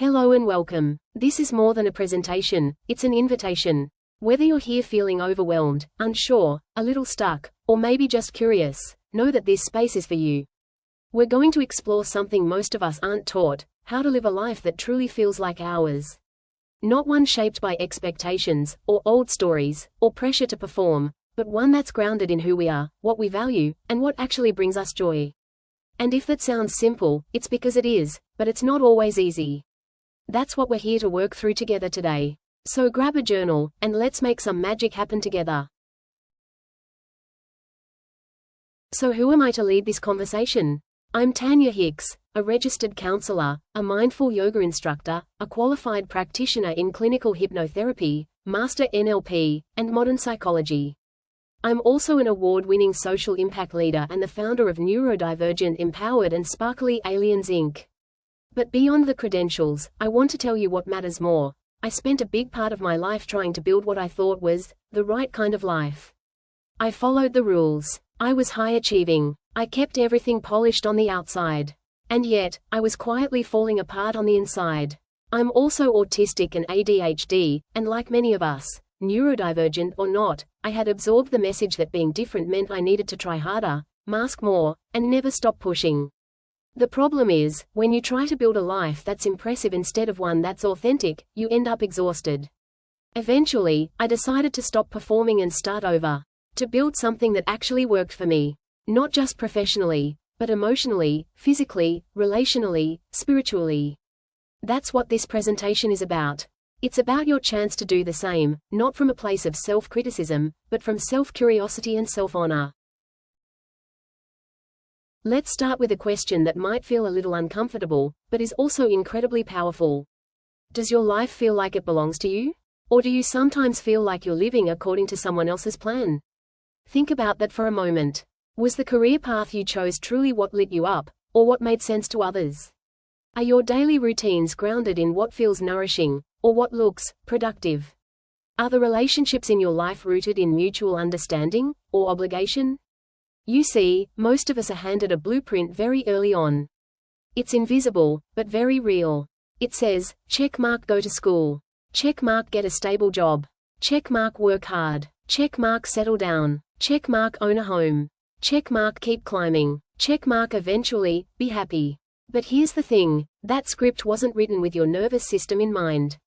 Hello and welcome. This is more than a presentation, it's an invitation. Whether you're here feeling overwhelmed, unsure, a little stuck, or maybe just curious, know that this space is for you. We're going to explore something most of us aren't taught: how to live a life that truly feels like ours. Not one shaped by expectations, or old stories, or pressure to perform, but one that's grounded in who we are, what we value, and what actually brings us joy. And if that sounds simple, it's because it is, but it's not always easy. That's what we're here to work through together today. So grab a journal, and let's make some magic happen together. So who am I to lead this conversation? I'm Tanya Hicks, a registered counselor, a mindful yoga instructor, a qualified practitioner in clinical hypnotherapy, master NLP, and modern psychology. I'm also an award-winning social impact leader and the founder of Neurodivergent Empowered and Sparkly Aliens Inc. But beyond the credentials, I want to tell you what matters more. I spent a big part of my life trying to build what I thought was the right kind of life. I followed the rules. I was high-achieving. I kept everything polished on the outside. And yet, I was quietly falling apart on the inside. I'm also autistic and ADHD, and like many of us, neurodivergent or not, I had absorbed the message that being different meant I needed to try harder, mask more, and never stop pushing. The problem is, when you try to build a life that's impressive instead of one that's authentic, you end up exhausted. Eventually, I decided to stop performing and start over. To build something that actually worked for me. Not just professionally, but emotionally, physically, relationally, spiritually. That's what this presentation is about. It's about your chance to do the same, not from a place of self-criticism, but from self-curiosity and self-honor. Let's start with a question that might feel a little uncomfortable, but is also incredibly powerful. Does your life feel like it belongs to you? Or do you sometimes feel like you're living according to someone else's plan? Think about that for a moment. Was the career path you chose truly what lit you up, or what made sense to others? Are your daily routines grounded in what feels nourishing, or what looks productive? Are the relationships in your life rooted in mutual understanding, or obligation? You see, most of us are handed a blueprint very early on. It's invisible, but very real. It says, check mark go to school. Check mark get a stable job. Check mark work hard. Check mark settle down. Check mark own a home. Check mark keep climbing. Check mark eventually, be happy. But here's the thing, that script wasn't written with your nervous system in mind.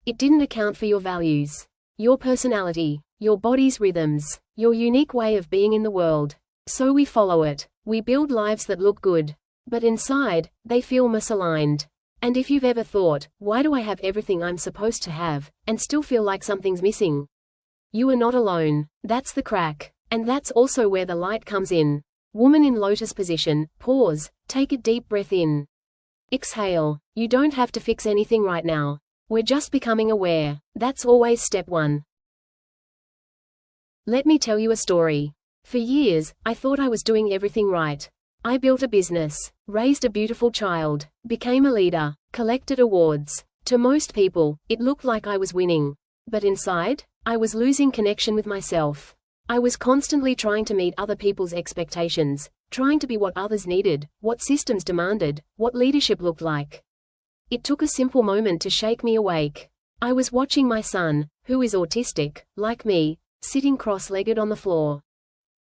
It didn't account for your values, your personality, your body's rhythms, your unique way of being in the world. So we follow it. We build lives that look good. But inside, they feel misaligned. And if you've ever thought, why do I have everything I'm supposed to have, and still feel like something's missing? You are not alone. That's the crack. And that's also where the light comes in. Woman in lotus position, pause, take a deep breath in. Exhale. You don't have to fix anything right now. We're just becoming aware. That's always step one. Let me tell you a story. For years, I thought I was doing everything right. I built a business, raised a beautiful child, became a leader, collected awards. To most people, it looked like I was winning. But inside, I was losing connection with myself. I was constantly trying to meet other people's expectations, trying to be what others needed, what systems demanded, what leadership looked like. It took a simple moment to shake me awake. I was watching my son, who is autistic, like me, sitting cross-legged on the floor.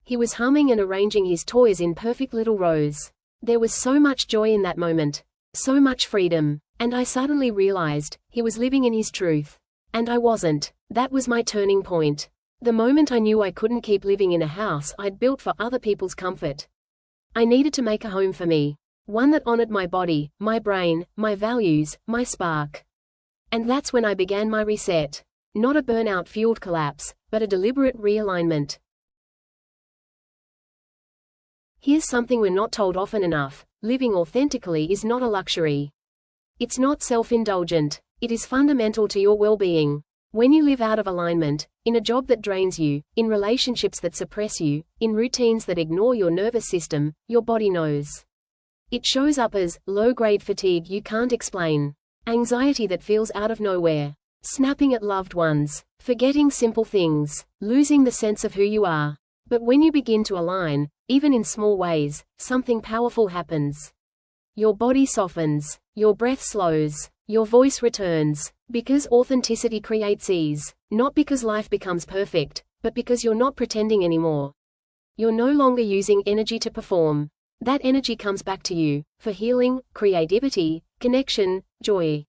He was humming and arranging his toys in perfect little rows. There was so much joy in that moment, so much freedom, and I suddenly realized, he was living in his truth. And I wasn't. That was my turning point. The moment I knew I couldn't keep living in a house I'd built for other people's comfort. I needed to make a home for me. One that honored my body, my brain, my values, my spark. And that's when I began my reset. Not a burnout-fueled collapse, but a deliberate realignment. Here's something we're not told often enough: living authentically is not a luxury. It's not self-indulgent. It is fundamental to your well-being. When you live out of alignment, in a job that drains you, in relationships that suppress you, in routines that ignore your nervous system, your body knows. It shows up as low-grade fatigue you can't explain, anxiety that feels out of nowhere, snapping at loved ones, forgetting simple things, losing the sense of who you are. But when you begin to align, even in small ways, something powerful happens. Your body softens, your breath slows, Your voice returns. Because authenticity creates ease. Not because life becomes perfect, but because you're not pretending anymore. You're no longer using energy to perform. That energy comes back to you, for healing, creativity, connection, joy.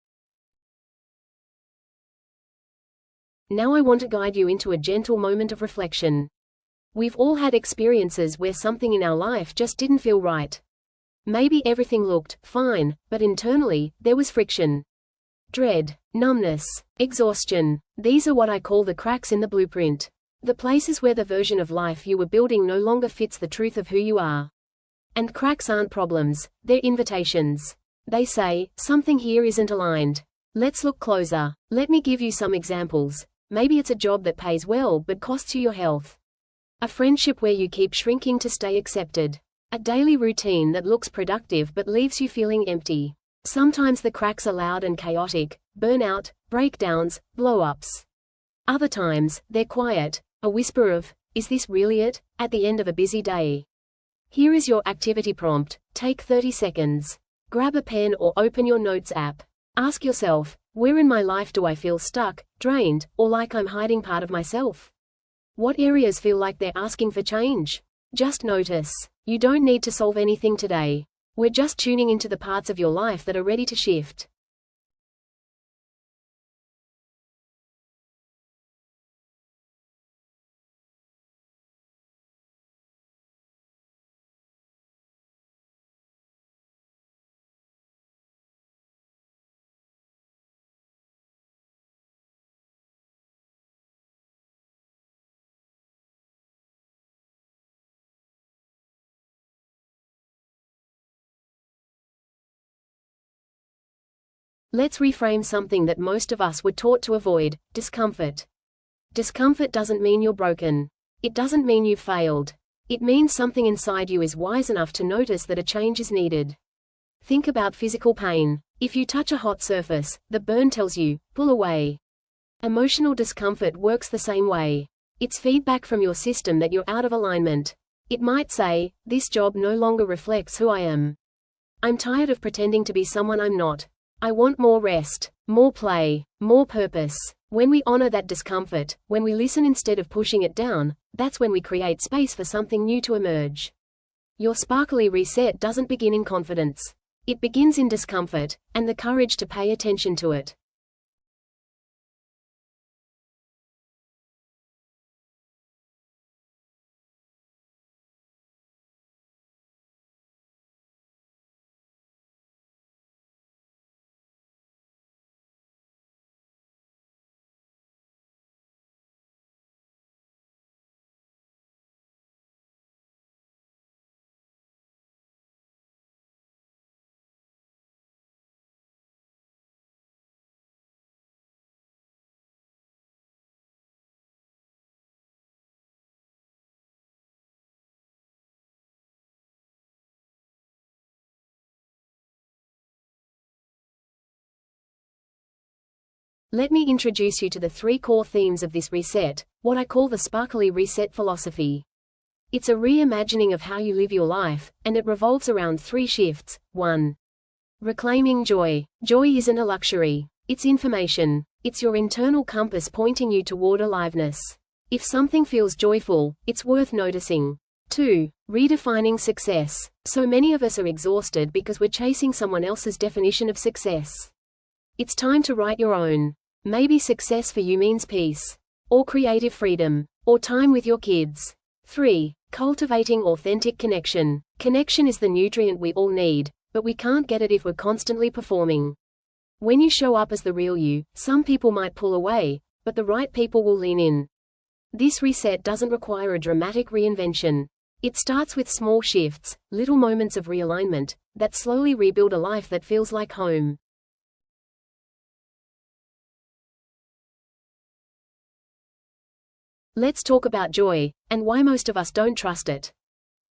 Now I want to guide you into a gentle moment of reflection. We've all had experiences where something in our life just didn't feel right. Maybe everything looked fine, but internally, there was friction. Dread, numbness, exhaustion. These are what I call the cracks in the blueprint. The places where the version of life you were building no longer fits the truth of who you are. And cracks aren't problems, they're invitations. They say, something here isn't aligned. Let's look closer. Let me give you some examples. Maybe it's a job that pays well but costs you your health. A friendship where you keep shrinking to stay accepted. A daily routine that looks productive but leaves you feeling empty. Sometimes the cracks are loud and chaotic, burnout, breakdowns, blow-ups. Other times, they're quiet, a whisper of, "Is this really it?" at the end of a busy day. Here is your activity prompt. Take 30 seconds. Grab a pen or open your notes app. Ask yourself, where in my life do I feel stuck, drained, or like I'm hiding part of myself? What areas feel like they're asking for change? Just notice. You don't need to solve anything today. We're just tuning into the parts of your life that are ready to shift. Let's reframe something that most of us were taught to avoid: discomfort. Discomfort doesn't mean you're broken. It doesn't mean you've failed. It means something inside you is wise enough to notice that a change is needed. Think about physical pain. If you touch a hot surface, the burn tells you, pull away. Emotional discomfort works the same way. It's feedback from your system that you're out of alignment. It might say, this job no longer reflects who I am. I'm tired of pretending to be someone I'm not. I want more rest, more play, more purpose. When we honor that discomfort, when we listen instead of pushing it down, that's when we create space for something new to emerge. Your sparkly reset doesn't begin in confidence. It begins in discomfort, and the courage to pay attention to it. Let me introduce you to the 3 core themes of this reset, what I call the sparkly reset philosophy. It's a reimagining of how you live your life, and it revolves around 3 shifts. 1. Reclaiming joy. Joy isn't a luxury. It's information. It's your internal compass pointing you toward aliveness. If something feels joyful, it's worth noticing. 2. Redefining success. So many of us are exhausted because we're chasing someone else's definition of success. It's time to write your own. Maybe success for you means peace, or creative freedom, or time with your kids. 3. Cultivating authentic connection. Connection is the nutrient we all need, but we can't get it if we're constantly performing. When you show up as the real you, some people might pull away, but the right people will lean in. This reset doesn't require a dramatic reinvention. It starts with small shifts, little moments of realignment, that slowly rebuild a life that feels like home. Let's talk about joy, and why most of us don't trust it.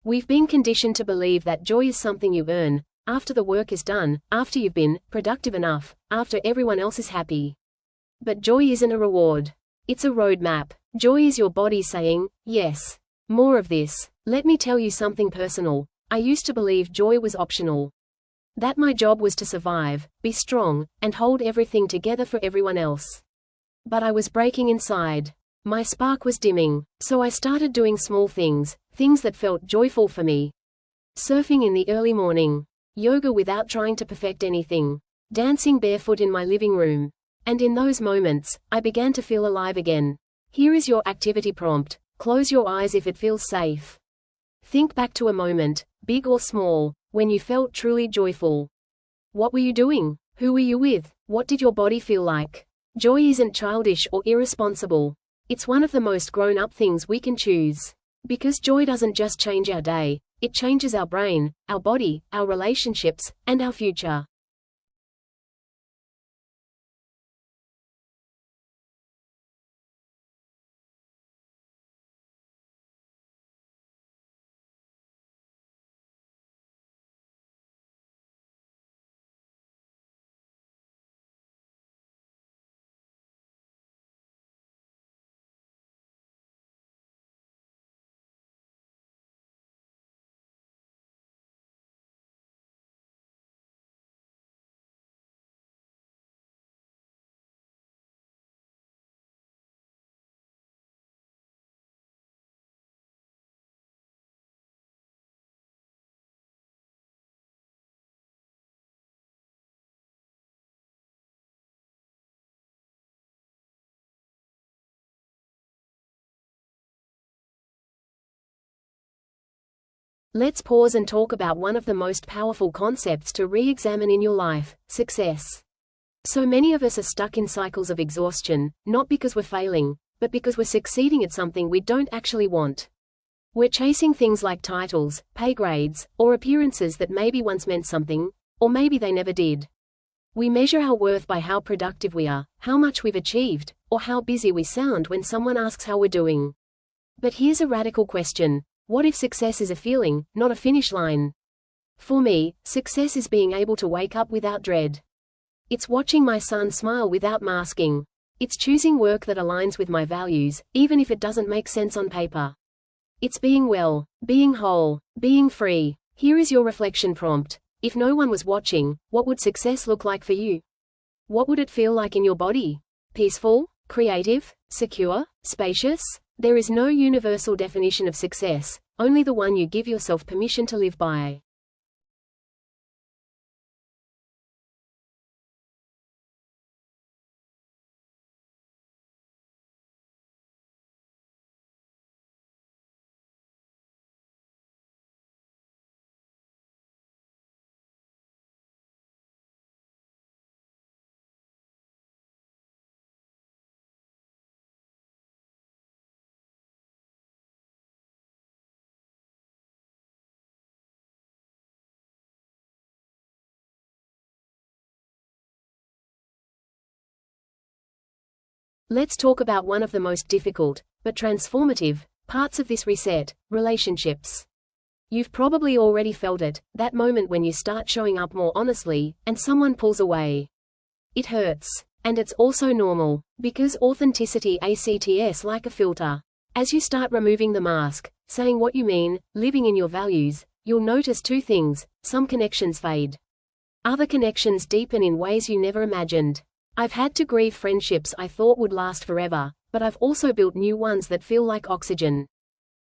We've been conditioned to believe that joy is something you earn, after the work is done, after you've been productive enough, after everyone else is happy. But joy isn't a reward. It's a roadmap. Joy is your body saying, yes, more of this. Let me tell you something personal. I used to believe joy was optional. That my job was to survive, be strong, and hold everything together for everyone else. But I was breaking inside. My spark was dimming, so I started doing small things, things that felt joyful for me. Surfing in the early morning. Yoga without trying to perfect anything. Dancing barefoot in my living room. And in those moments, I began to feel alive again. Here is your activity prompt. Close your eyes if it feels safe. Think back to a moment, big or small, when you felt truly joyful. What were you doing? Who were you with? What did your body feel like? Joy isn't childish or irresponsible. It's one of the most grown-up things we can choose. Because joy doesn't just change our day, it changes our brain, our body, our relationships, and our future. Let's pause and talk about one of the most powerful concepts to re-examine in your life: success. So many of us are stuck in cycles of exhaustion, not because we're failing, but because we're succeeding at something we don't actually want. We're chasing things like titles, pay grades, or appearances that maybe once meant something, or maybe they never did. We measure our worth by how productive we are, how much we've achieved, or how busy we sound when someone asks how we're doing. But here's a radical question. What if success is a feeling, not a finish line? For me, success is being able to wake up without dread. It's watching my son smile without masking. It's choosing work that aligns with my values, even if it doesn't make sense on paper. It's being well, being whole, being free. Here is your reflection prompt. If no one was watching, what would success look like for you? What would it feel like in your body? Peaceful? Creative? Secure? Spacious? There is no universal definition of success, only the one you give yourself permission to live by. Let's talk about one of the most difficult, but transformative, parts of this reset: relationships. You've probably already felt it, that moment when you start showing up more honestly, and someone pulls away. It hurts. And it's also normal, because authenticity acts like a filter. As you start removing the mask, saying what you mean, living in your values, you'll notice two things: some connections fade. Other connections deepen in ways you never imagined. I've had to grieve friendships I thought would last forever, but I've also built new ones that feel like oxygen.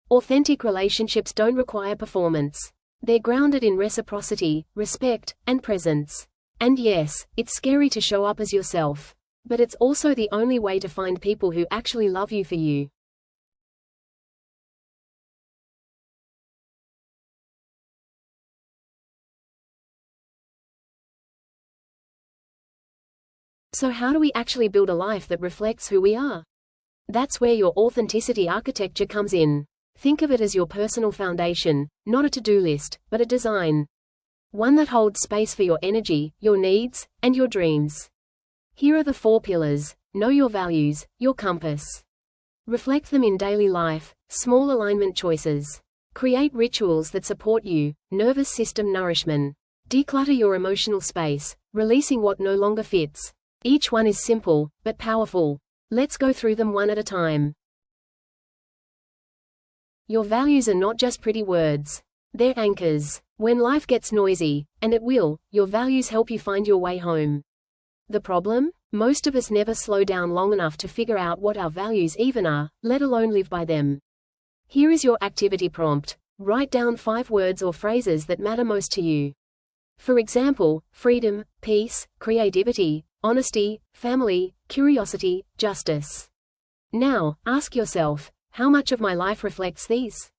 Authentic relationships don't require performance. They're grounded in reciprocity, respect, and presence. And yes, it's scary to show up as yourself. But it's also the only way to find people who actually love you for you. So how do we actually build a life that reflects who we are? That's where your authenticity architecture comes in. Think of it as your personal foundation, not a to-do list, but a design. One that holds space for your energy, your needs, and your dreams. Here are the 4 pillars. Know your values, your compass. Reflect them in daily life, small alignment choices. Create rituals that support you, nervous system nourishment. Declutter your emotional space, releasing what no longer fits. Each one is simple, but powerful. Let's go through them one at a time. Your values are not just pretty words. They're anchors. When life gets noisy, and it will, your values help you find your way home. The problem? Most of us never slow down long enough to figure out what our values even are, let alone live by them. Here is your activity prompt. Write down 5 words or phrases that matter most to you. For example, freedom, peace, creativity, honesty, family, curiosity, justice. Now, ask yourself, how much of my life reflects these?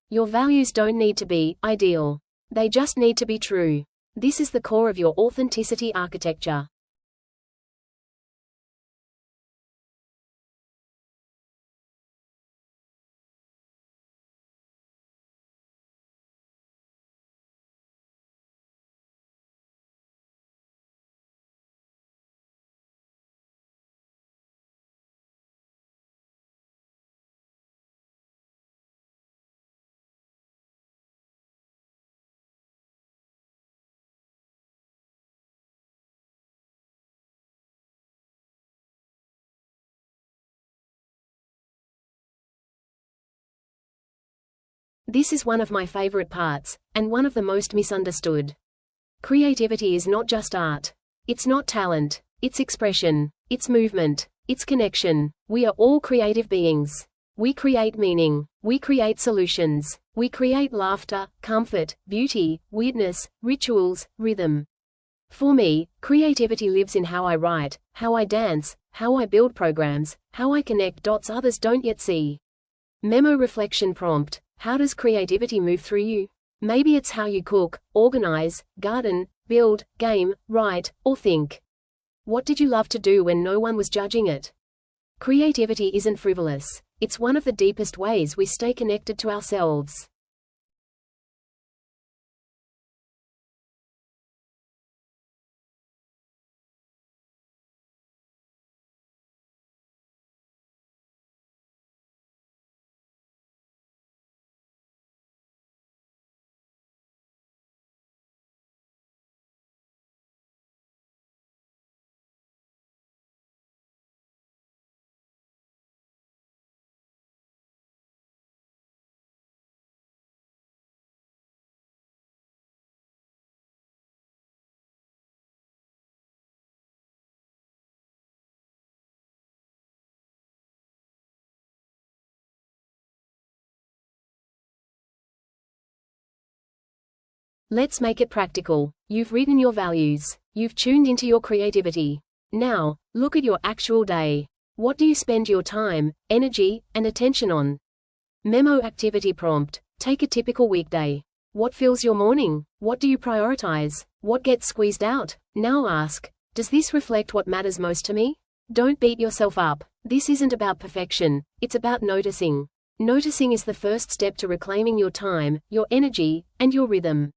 Your values don't need to be ideal. They just need to be true. This is the core of your authenticity architecture. This is one of my favorite parts, and one of the most misunderstood. Creativity is not just art. It's not talent. It's expression. It's movement. It's connection. We are all creative beings. We create meaning. We create solutions. We create laughter, comfort, beauty, weirdness, rituals, rhythm. For me, creativity lives in how I write, how I dance, how I build programs, how I connect dots others don't yet see. Memo reflection prompt. How does creativity move through you? Maybe it's how you cook, organize, garden, build, game, write, or think. What did you love to do when no one was judging it? Creativity isn't frivolous. It's one of the deepest ways we stay connected to ourselves. Let's make it practical. You've written your values. You've tuned into your creativity. Now, look at your actual day. What do you spend your time, energy, and attention on? Memo activity prompt. Take a typical weekday. What fills your morning? What do you prioritize? What gets squeezed out? Now ask, does this reflect what matters most to me? Don't beat yourself up. This isn't about perfection. It's about noticing. Noticing is the first step to reclaiming your time, your energy, and your rhythm.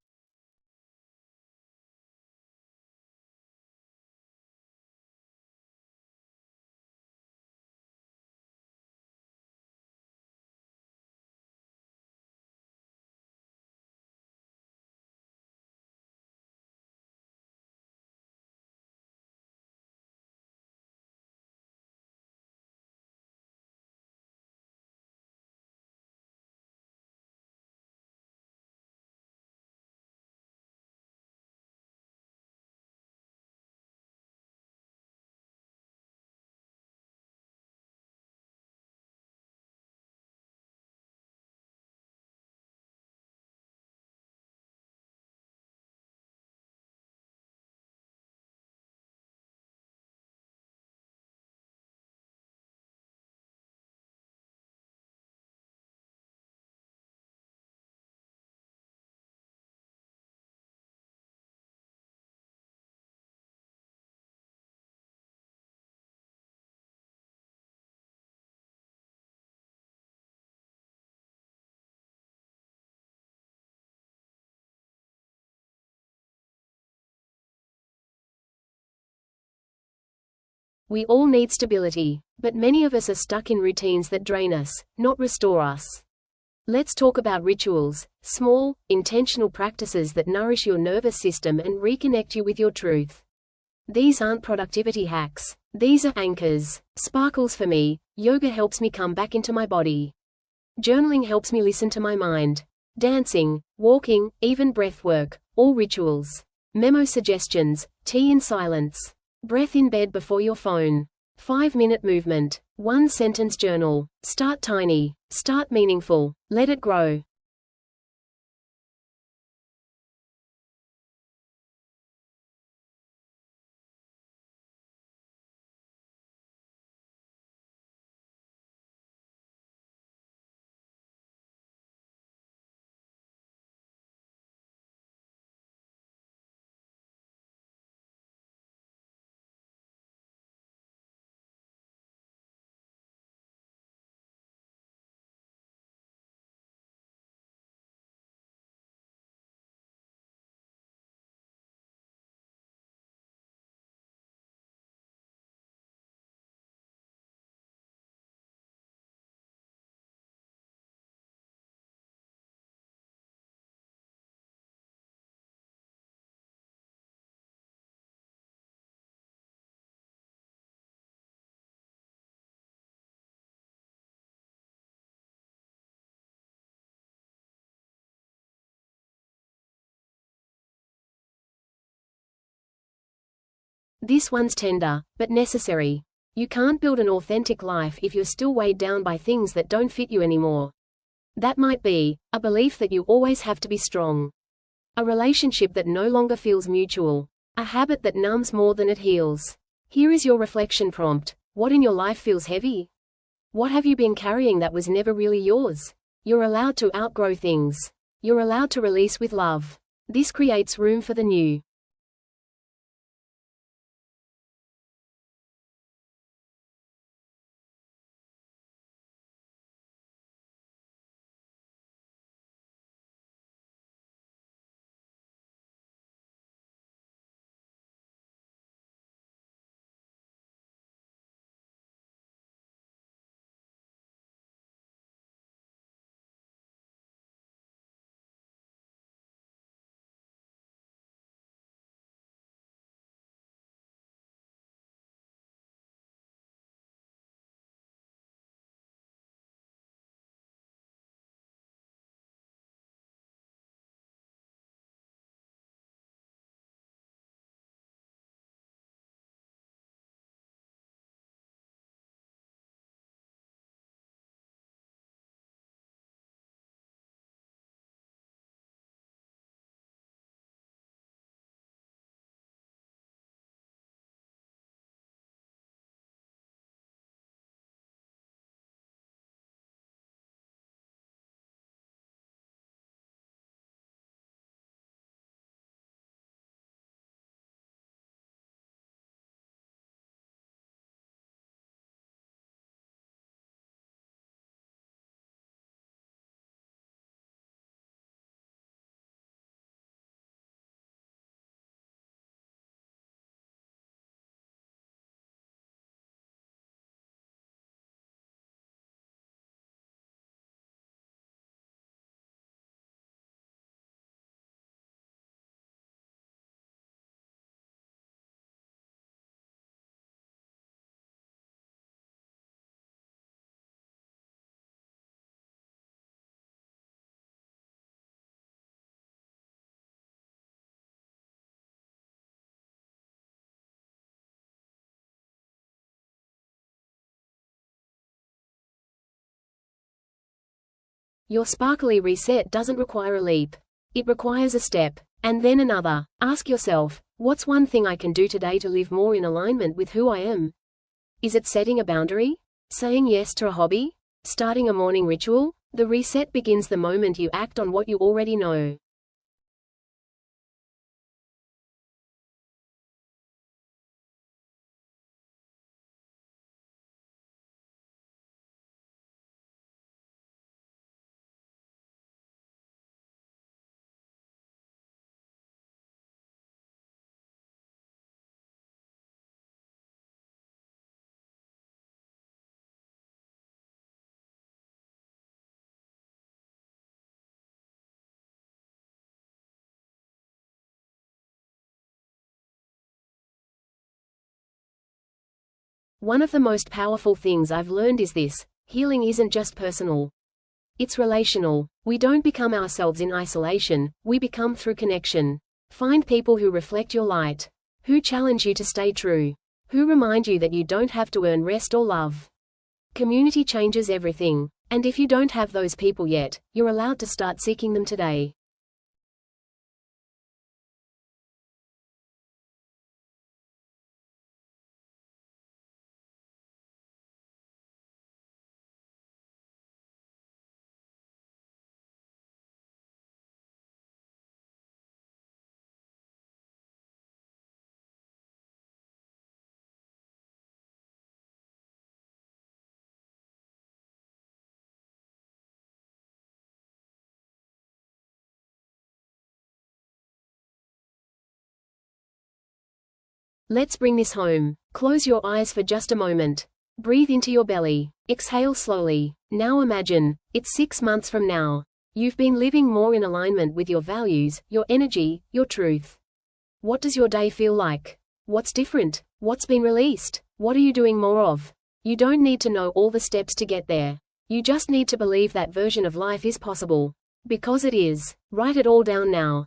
We all need stability, but many of us are stuck in routines that drain us, not restore us. Let's talk about rituals, small, intentional practices that nourish your nervous system and reconnect you with your truth. These aren't productivity hacks. These are anchors. Sparkles for me. Yoga helps me come back into my body. Journaling helps me listen to my mind. dancing, walking, even breath work, all rituals. Memo suggestions: tea in silence. Breath in bed before your phone. 5-minute movement. 1-sentence journal. Start tiny. Start meaningful. Let it grow. This one's tender, but necessary. You can't build an authentic life if you're still weighed down by things that don't fit you anymore. That might be a belief that you always have to be strong, a relationship that no longer feels mutual, a habit that numbs more than it heals. Here is your reflection prompt. What in your life feels heavy? What have you been carrying that was never really yours? You're allowed to outgrow things. You're allowed to release with love. This creates room for the new. Your sparkly reset doesn't require a leap. It requires a step, and then another. Ask yourself, what's one thing I can do today to live more in alignment with who I am? Is it setting a boundary? Saying yes to a hobby? Starting a morning ritual? The reset begins the moment you act on what you already know. One of the most powerful things I've learned is this: healing isn't just personal. It's relational. We don't become ourselves in isolation, we become through connection. Find people who reflect your light, who challenge you to stay true, who remind you that you don't have to earn rest or love. Community changes everything. And if you don't have those people yet, you're allowed to start seeking them today. Let's bring this home. Close your eyes for just a moment. Breathe into your belly. Exhale slowly. Now imagine, it's 6 months from now. You've been living more in alignment with your values, your energy, your truth. What does your day feel like? What's different? What's been released? What are you doing more of? You don't need to know all the steps to get there. You just need to believe that version of life is possible. Because it is. Write it all down now.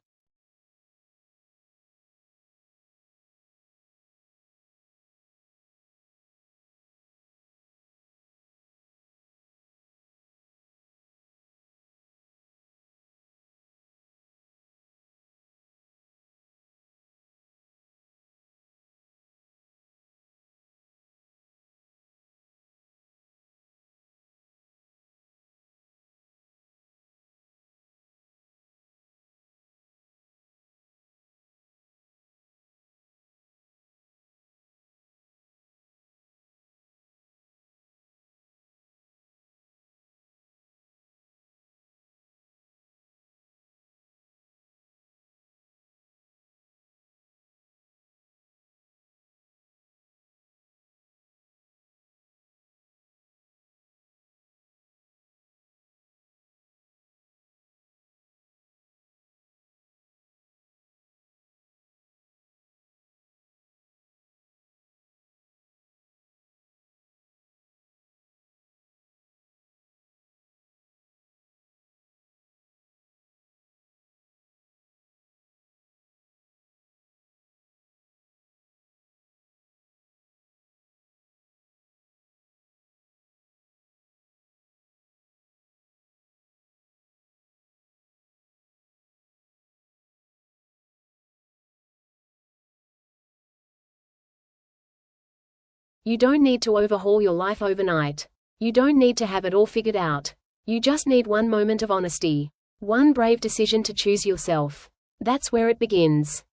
You don't need to overhaul your life overnight. You don't need to have it all figured out. You just need one moment of honesty. One brave decision to choose yourself. That's where it begins.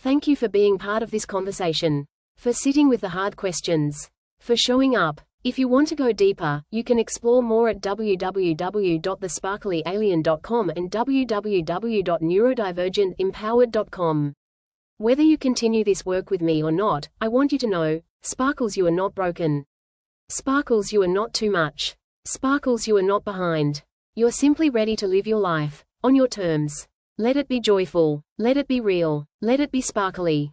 Thank you for being part of this conversation. For sitting with the hard questions. For showing up. If you want to go deeper, you can explore more at www.thesparklyalien.com and www.neurodivergentempowered.com. Whether you continue this work with me or not, I want you to know, Sparkles, you are not broken. Sparkles, you are not too much. Sparkles, you are not behind. You're simply ready to live your life, on your terms. Let it be joyful. Let it be real. Let it be sparkly.